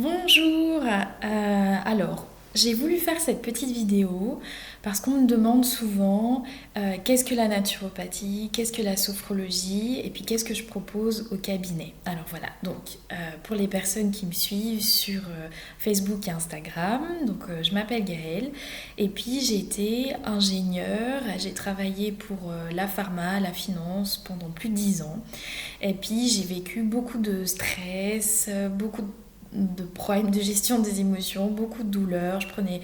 Bonjour, alors j'ai voulu faire cette petite vidéo parce qu'on me demande souvent qu'est-ce que la naturopathie, qu'est-ce que la sophrologie et puis qu'est-ce que je propose au cabinet. Alors voilà, donc pour les personnes qui me suivent sur Facebook et Instagram, donc je m'appelle Gaëlle et puis j'ai été ingénieure, j'ai travaillé pour la pharma, la finance pendant plus de 10 ans et puis j'ai vécu beaucoup de stress, beaucoup de problèmes de gestion des émotions, beaucoup de douleurs. Je prenais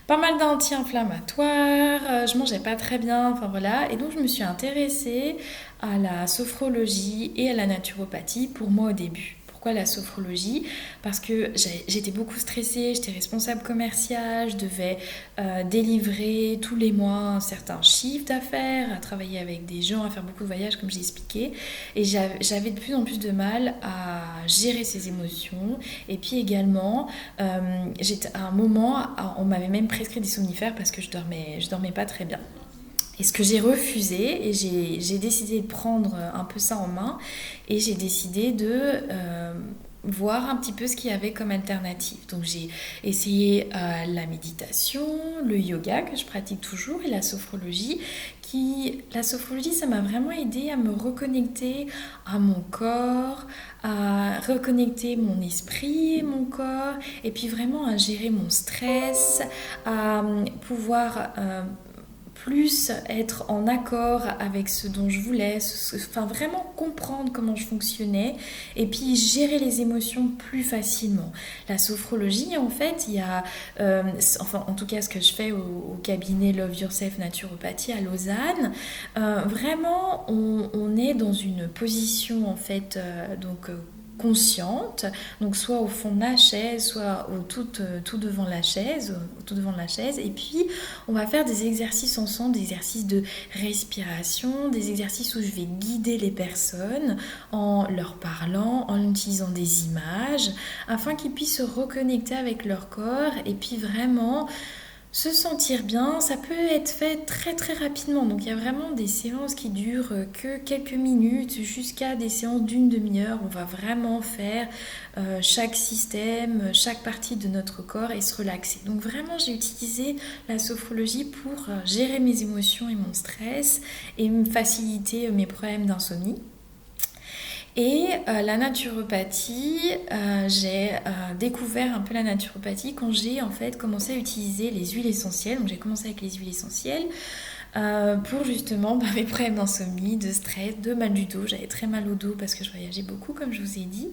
pas mal d'anti-inflammatoires, je mangeais pas très bien, enfin voilà. Et donc je me suis intéressée à la sophrologie et à la naturopathie pour moi au début. Pourquoi la sophrologie? Parce que j'étais beaucoup stressée, j'étais responsable commerciale, je devais délivrer tous les mois un certain chiffre d'affaires, à travailler avec des gens, à faire beaucoup de voyages comme j'ai expliqué. Et j'avais de plus en plus de mal à gérer ces émotions. Et puis également, j'étais à un moment, on m'avait même prescrit des somnifères parce que je dormais pas très bien. Et ce que j'ai refusé, et j'ai décidé de prendre un peu ça en main, et j'ai décidé de voir un petit peu ce qu'il y avait comme alternative. Donc j'ai essayé la méditation, le yoga que je pratique toujours, et la sophrologie. La sophrologie, ça m'a vraiment aidé à me reconnecter à mon corps, à reconnecter mon esprit et mon corps, et puis vraiment à gérer mon stress, à pouvoir plus être en accord avec ce dont je voulais, enfin vraiment comprendre comment je fonctionnais et puis gérer les émotions plus facilement. La sophrologie, en fait, il y a, enfin en tout cas ce que je fais au cabinet Love Yourself Naturopathie à Lausanne, vraiment on est dans une position en fait, consciente, donc soit au fond de la chaise, soit tout devant la chaise, et puis on va faire des exercices ensemble, des exercices de respiration, des exercices où je vais guider les personnes en leur parlant, en utilisant des images, afin qu'ils puissent se reconnecter avec leur corps et puis vraiment se sentir bien. Ça peut être fait très très rapidement. Donc il y a vraiment des séances qui durent que quelques minutes jusqu'à des séances d'une demi-heure. On va vraiment faire chaque système, chaque partie de notre corps et se relaxer. Donc vraiment j'ai utilisé la sophrologie pour gérer mes émotions et mon stress et me faciliter mes problèmes d'insomnie. Et la naturopathie, j'ai découvert un peu la naturopathie quand j'ai en fait commencé à utiliser les huiles essentielles. Donc j'ai commencé avec les huiles essentielles pour justement mes problèmes d'insomnie, de stress, de mal du dos. J'avais très mal au dos parce que je voyageais beaucoup, comme je vous ai dit.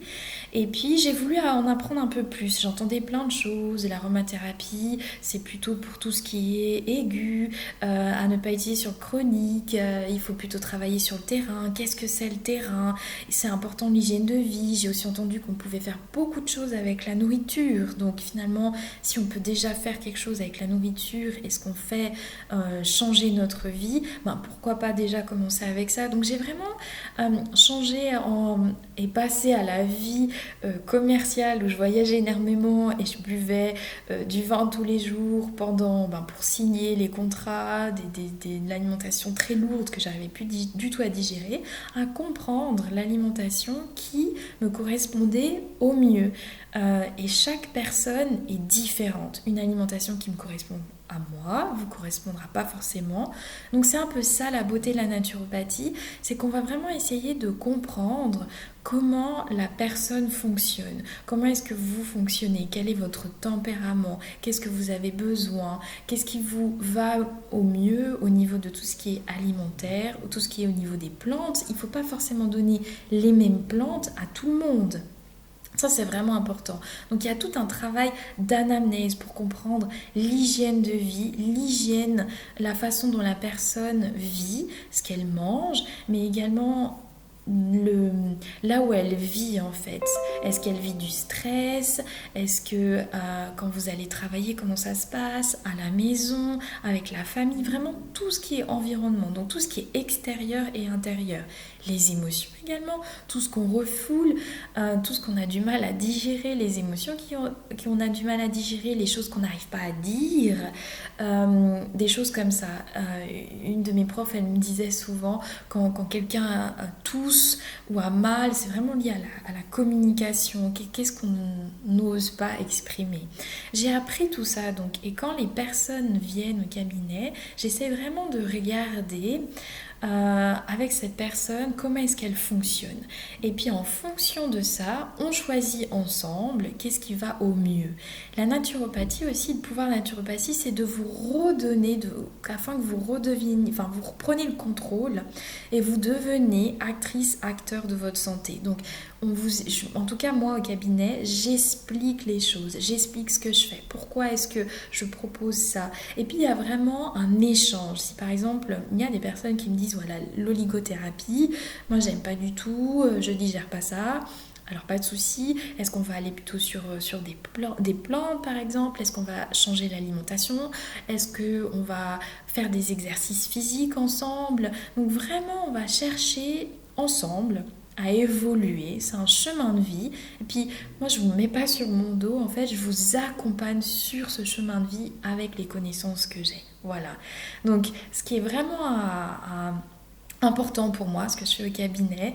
Et puis j'ai voulu en apprendre un peu plus. J'entendais plein de choses. L'aromathérapie, c'est plutôt pour tout ce qui est aigu, à ne pas utiliser sur le chronique. Il faut plutôt travailler sur le terrain. Qu'est-ce que c'est le terrain? C'est important l'hygiène de vie. J'ai aussi entendu qu'on pouvait faire beaucoup de choses avec la nourriture. Donc finalement, si on peut déjà faire quelque chose avec la nourriture et ce qu'on fait changer notre vie, ben pourquoi pas déjà commencer avec ça. Donc j'ai vraiment changé et passé à la vie commerciale où je voyageais énormément et je buvais du vin tous les jours pour signer les contrats, de l'alimentation très lourde que j'arrivais plus du tout à digérer, à comprendre l'alimentation qui me correspondait au mieux. Et chaque personne est différente. Une alimentation qui me correspond à moi vous correspondra pas forcément. Donc c'est un peu ça la beauté de la naturopathie, c'est qu'on va vraiment essayer de comprendre comment la personne fonctionne, comment est-ce que vous fonctionnez, quel est votre tempérament, qu'est-ce que vous avez besoin, qu'est-ce qui vous va au mieux au niveau de tout ce qui est alimentaire, ou tout ce qui est au niveau des plantes. Il ne faut pas forcément donner les mêmes plantes à tout le monde. Ça, c'est vraiment important. Donc, il y a tout un travail d'anamnèse pour comprendre l'hygiène de vie, l'hygiène, la façon dont la personne vit, ce qu'elle mange, mais également là où elle vit en fait. Est-ce qu'elle vit du stress? Est-ce que quand vous allez travailler, comment ça se passe? À la maison, avec la famille, vraiment tout ce qui est environnement, donc tout ce qui est extérieur et intérieur. les émotions également, tout ce qu'on refoule, tout ce qu'on a du mal à digérer, les émotions qu'on a du mal à digérer, les choses qu'on n'arrive pas à dire, des choses comme ça. Une de mes profs, elle me disait souvent, quand quelqu'un tousse ou a mal, c'est vraiment lié à la communication, qu'est-ce qu'on n'ose pas exprimer. J'ai appris tout ça, donc, et quand les personnes viennent au cabinet, j'essaie vraiment de regarder avec cette personne comment est-ce qu'elle fonctionne. Et puis en fonction de ça, on choisit ensemble qu'est-ce qui va au mieux. La naturopathie aussi, le pouvoir de la naturopathie, c'est de vous redonner, afin que vous redeveniez, enfin vous reprenez le contrôle et vous devenez actrice, acteur de votre santé. Donc en tout cas moi au cabinet, j'explique les choses, j'explique ce que je fais, pourquoi est-ce que je propose ça. Et puis il y a vraiment un échange. Si par exemple il y a des personnes qui me disent voilà l'oligothérapie, moi j'aime pas du tout, je digère pas ça. Alors pas de souci, est-ce qu'on va aller plutôt sur des plantes par exemple? Est-ce qu'on va changer l'alimentation? Est-ce qu'on va faire des exercices physiques ensemble? Donc vraiment on va chercher ensemble à évoluer, c'est un chemin de vie. Et puis moi je vous mets pas sur mon dos, en fait je vous accompagne sur ce chemin de vie avec les connaissances que j'ai. Voilà. Donc ce qui est vraiment important pour moi, ce que je fais au cabinet,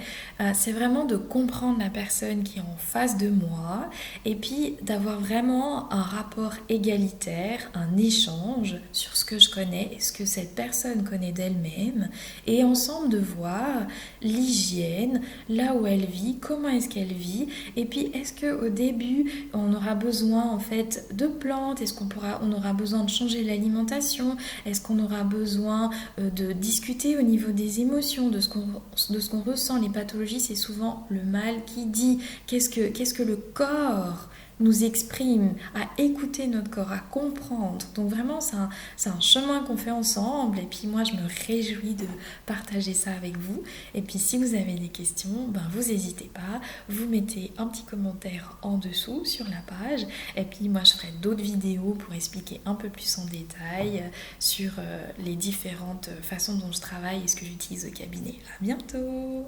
c'est vraiment de comprendre la personne qui est en face de moi et puis d'avoir vraiment un rapport égalitaire, un échange sur ce que je connais et ce que cette personne connaît d'elle-même et ensemble de voir l'hygiène, là où elle vit, comment est-ce qu'elle vit et puis est-ce qu'au début on aura besoin en fait de plantes, est-ce on aura besoin de changer l'alimentation, est-ce qu'on aura besoin de discuter au niveau des émotions, de ce qu'on ressent. Les pathologies, c'est souvent le mal qui dit. Qu'est-ce que le corps nous exprime, à écouter notre corps, à comprendre. Donc vraiment, c'est un chemin qu'on fait ensemble. Et puis moi, je me réjouis de partager ça avec vous. Et puis si vous avez des questions, vous n'hésitez pas. Vous mettez un petit commentaire en dessous sur la page. Et puis moi, je ferai d'autres vidéos pour expliquer un peu plus en détail sur les différentes façons dont je travaille et ce que j'utilise au cabinet. À bientôt!